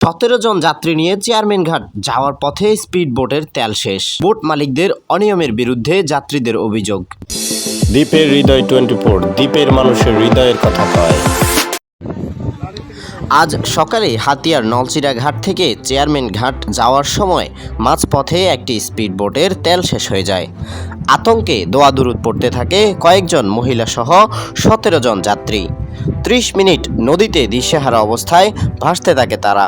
17 জন যাত্রী নিয়ে চেয়ারম্যান ঘাট যাওয়ার পথে স্পিড বোটের তেল শেষ। বোট মালিকদের অনিয়মের বিরুদ্ধে যাত্রীদের অভিযোগ। দ্বীপের হৃদয় 24, দ্বীপের মানুষের হৃদয়ের কথা কয়। আজ সকালে হাতিয়ার নলছিড়া ঘাট থেকে চেয়ারম্যান ঘাট যাওয়ার সময় মাঝপথে একটি স্পিড বোটের তেল শেষ হয়ে যায়। আতঙ্কে দোয়াদুরুদ পড়তে থাকে কয়েকজন মহিলা সহ 17 জন যাত্রী। 30 মিনিট নদীতে দিশেহারা অবস্থায় ভাসতে থাকে তারা।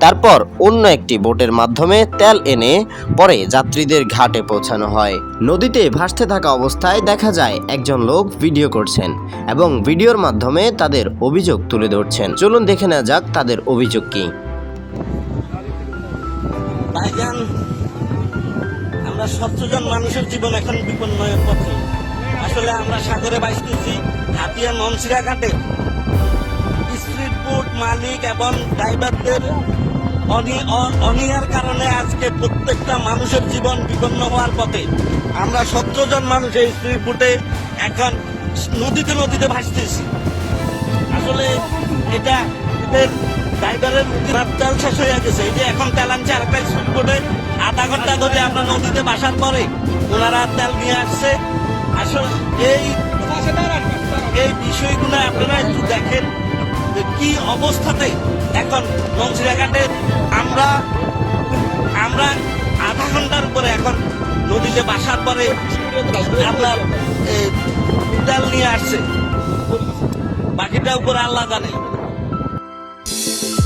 তারপর অন্য একটি বোটের মাধ্যমে তেল এনে পরে যাত্রীদের ঘাটে পৌঁছানো হয়। নদীতে ভাসতে থাকা অবস্থায় দেখা যায় একজন লোক ভিডিও করছেন এবং ভিডিওর মাধ্যমে তাদের অভিযোগ তুলে ধরছেন। চলুন দেখে নেওয়া যাক তাদের অভিযোগ কি। ভাইজান, আমরা 17 জন মানুষের জীবন এখন বিপন্নের পথে। আসলে আমরা সাগরে বাইতেছি হাতিয়া নলছিড়া ঘাটে। স্পিড বোট মালিক এবং ড্রাইভারদের অনিয়ার কারণে আজকে প্রত্যেকটা মানুষের জীবন বিপন্ন হওয়ার পথে। আমরা 17 জন মানুষ এই স্পিড বোটে এখন নদীতে ভাসতেছি। আসলে এটা ড্রাইভারের তেল শেষ হয়ে গেছে। এই যে এখন তেল আনছে আরেকটা স্পিড বোটে, আধা ঘন্টা ধরে আমরা নদীতে বাসার পরে ওনারা তেল নিয়ে আসছে। আসলে এই বিষয়গুলো আপনারা একটু দেখেন যে কি অবস্থাতে এখন নলছিড়া ঘাটে আমরা আধা ঘন্টার উপরে এখন নদীতে বাসার পরে আপনার তেল নিয়ে আসছে। বাকিটা উপরে আল্লাহ জানে।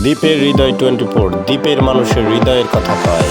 দ্বীপের হৃদয় 24, দ্বীপের মানুষের হৃদয়ের কথা কয়।